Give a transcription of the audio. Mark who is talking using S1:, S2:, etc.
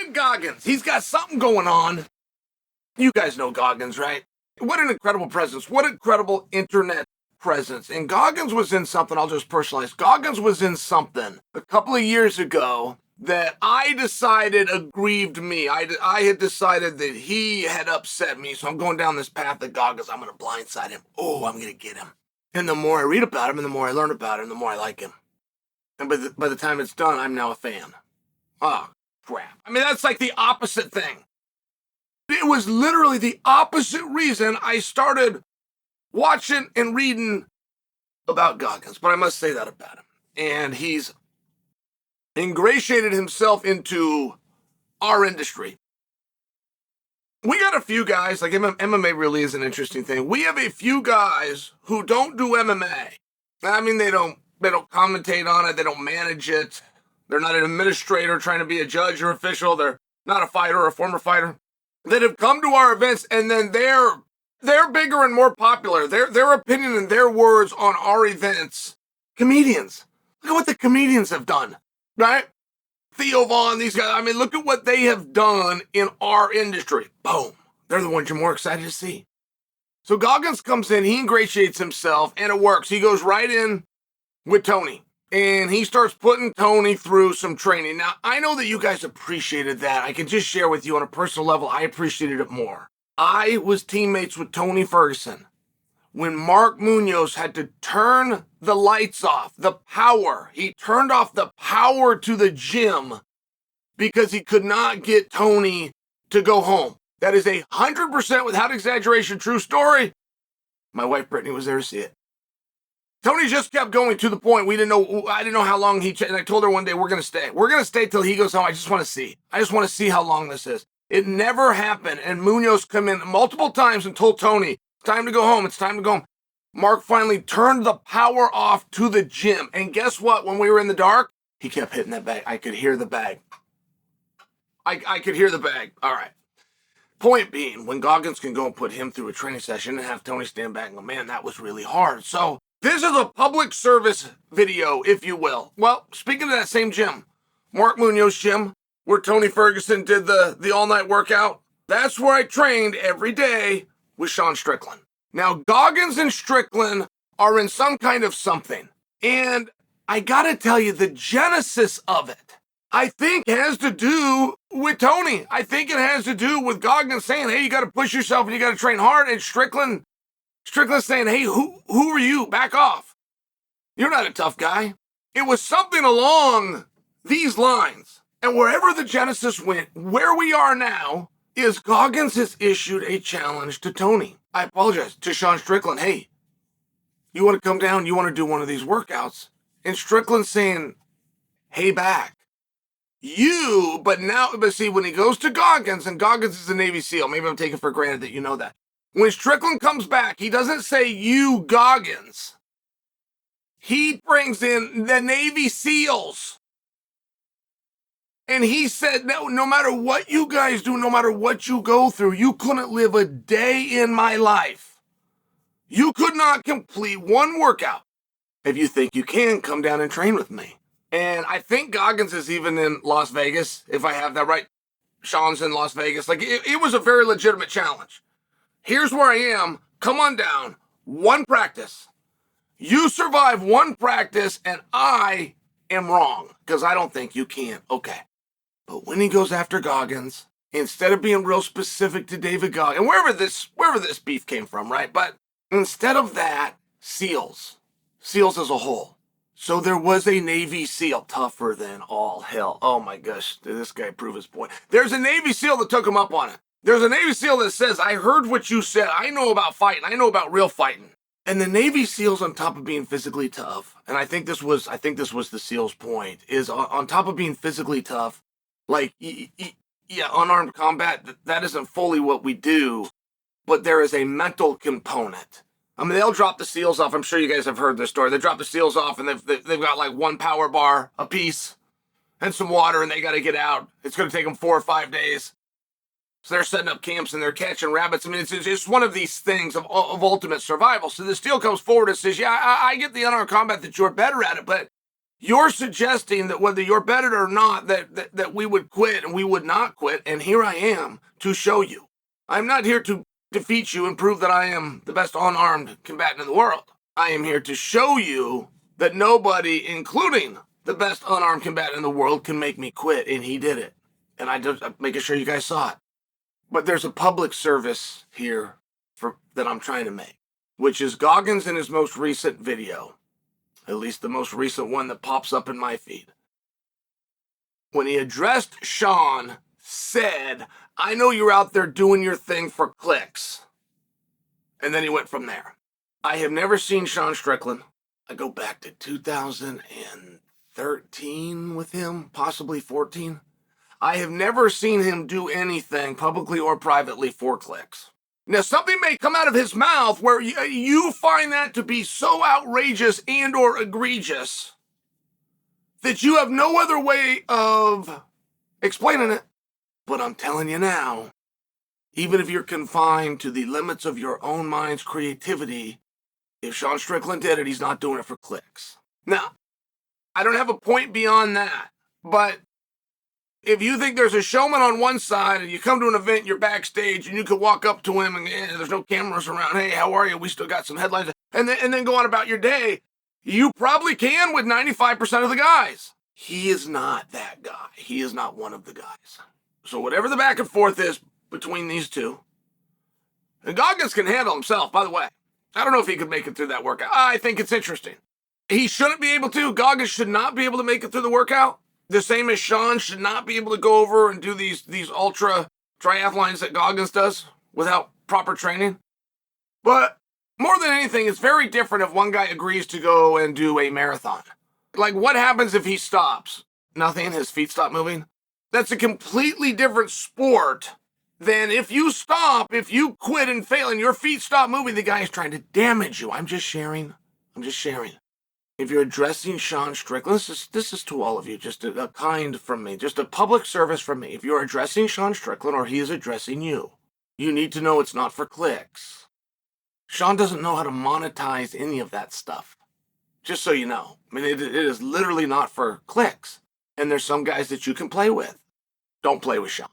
S1: like Goggins. He's got something going on. You guys know Goggins, right? What an incredible presence. What incredible internet presence. And Goggins was in something, I'll just personalize. Goggins was in something a couple of years ago that I decided aggrieved me. I had decided that he had upset me, so I'm going down this path of Goggins. I'm going to blindside him. Oh, I'm going to get him. And the more I read about him, and the more I learn about him, the more I like him. And by the time it's done, I'm now a fan. Oh, crap. I mean, that's like the opposite thing. It was literally the opposite reason I started watching and reading about Goggins. But I must say that about him. And he's ingratiated himself into our industry. We got a few guys, like MMA really is an interesting thing. We have a few guys who don't do MMA. I mean, they don't commentate on it. They don't manage it. They're not an administrator trying to be a judge or official. They're not a fighter or a former fighter. That have come to our events, and then they're bigger and more popular. Their opinion and their words on our events. Comedians. Look at what the comedians have done, right? Theo Vaughn, these guys. I mean, look at what they have done in our industry. Boom. They're the ones you're more excited to see. So Goggins comes in, he ingratiates himself, and it works. He goes right in with Tony. And he starts putting Tony through some training. Now, I know that you guys appreciated that. I can just share with you on a personal level, I appreciated it more. I was teammates with Tony Ferguson when Mark Munoz had to turn the lights off, the power. He turned off the power to the gym because he could not get Tony to go home. That is 100% without exaggeration, true story. My wife Brittany was there to see it. Tony just kept going to the point I didn't know how long and I told her one day, we're going to stay. We're going to stay till he goes home. I just want to see. I just want to see how long this is. It never happened. And Munoz come in multiple times and told Tony, it's time to go home. It's time to go home. Mark finally turned the power off to the gym. And guess what? When we were in the dark, he kept hitting that bag. I could hear the bag. I could hear the bag. All right. Point being, when Goggins can go and put him through a training session and have Tony stand back and go, man, that was really hard. So this is a public service video, if you will. Well, speaking of that same gym, Mark Munoz gym, where Tony Ferguson did the all-night workout, that's where I trained every day with Sean Strickland. Now, Goggins and Strickland are in some kind of something. And I gotta tell you, the genesis of it, I think has to do with Tony. I think it has to do with Goggins saying, hey, you gotta push yourself and you gotta train hard, and Strickland saying, hey, who are you? Back off. You're not a tough guy. It was something along these lines. And wherever the genesis went, where we are now is Goggins has issued a challenge to Tony. I apologize, to Sean Strickland. Hey, you want to come down? You want to do one of these workouts? And Strickland saying, hey, back. But see, when he goes to Goggins, and Goggins is a Navy SEAL, maybe I'm taking for granted that you know that. When Strickland comes back, he doesn't say, you, Goggins. He brings in the Navy SEALs. And he said, no matter what you guys do, no matter what you go through, you couldn't live a day in my life. You could not complete one workout. If you think you can, come down and train with me. And I think Goggins is even in Las Vegas, if I have that right. Sean's in Las Vegas. Like, it was a very legitimate challenge. Here's where I am. Come on down. One practice. You survive one practice, and I am wrong because I don't think you can. Okay. But when he goes after Goggins, instead of being real specific to David Goggins, and wherever this beef came from, right? But instead of that, SEALs as a whole. So there was a Navy SEAL, tougher than all hell. Oh my gosh, did this guy prove his point? There's a Navy SEAL that took him up on it. There's a Navy SEAL that says, I heard what you said. I know about fighting. I know about real fighting. And the Navy SEALs, on top of being physically tough, and I think this was the SEAL's point, is on top of being physically tough, like, yeah, unarmed combat, that isn't fully what we do, but there is a mental component. I mean, they'll drop the SEALs off. I'm sure you guys have heard this story. They drop the SEALs off, and they've got like one power bar apiece and some water, and they got to get out. It's going to take them 4 or 5 days. So they're setting up camps, and they're catching rabbits. I mean, it's one of these things of ultimate survival. So the SEAL comes forward and says, yeah, I get the unarmed combat that you're better at it, but You're suggesting that whether you're better or not, that we would quit and we would not quit. And here I am to show you. I'm not here to defeat you and prove that I am the best unarmed combatant in the world. I am here to show you that nobody, including the best unarmed combatant in the world, can make me quit. And he did it. And I'm making sure you guys saw it. But there's a public service here that I'm trying to make, which is Goggins in his most recent video, at least the most recent one that pops up in my feed. When he addressed Sean, said, I know you're out there doing your thing for clicks. And then he went from there. I have never seen Sean Strickland. I go back to 2013 with him, possibly 14. I have never seen him do anything publicly or privately for clicks. Now, something may come out of his mouth where you find that to be so outrageous and or egregious that you have no other way of explaining it. But I'm telling you now, even if you're confined to the limits of your own mind's creativity, if Sean Strickland did it, he's not doing it for clicks. Now, I don't have a point beyond that, but if you think there's a showman on one side and you come to an event, you're backstage, and you could walk up to him and there's no cameras around, hey, how are you? We still got some headlines. And then go on about your day. You probably can with 95% of the guys. He is not that guy. He is not one of the guys. So whatever the back and forth is between these two, and Goggins can handle himself, by the way. I don't know if he could make it through that workout. I think it's interesting. He shouldn't be able to. Goggins should not be able to make it through the workout. The same as Sean should not be able to go over and do these ultra triathlons that Goggins does without proper training. But more than anything, it's very different if one guy agrees to go and do a marathon. Like, what happens if he stops? Nothing, his feet stop moving. That's a completely different sport than if you stop, if you quit and fail and your feet stop moving, the guy is trying to damage you. I'm just sharing. If you're addressing Sean Strickland, this is to all of you, just a kind from me, just a public service from me. If you're addressing Sean Strickland or he is addressing you, you need to know it's not for clicks. Sean doesn't know how to monetize any of that stuff. Just so you know. I mean, it is literally not for clicks. And there's some guys that you can play with. Don't play with Sean.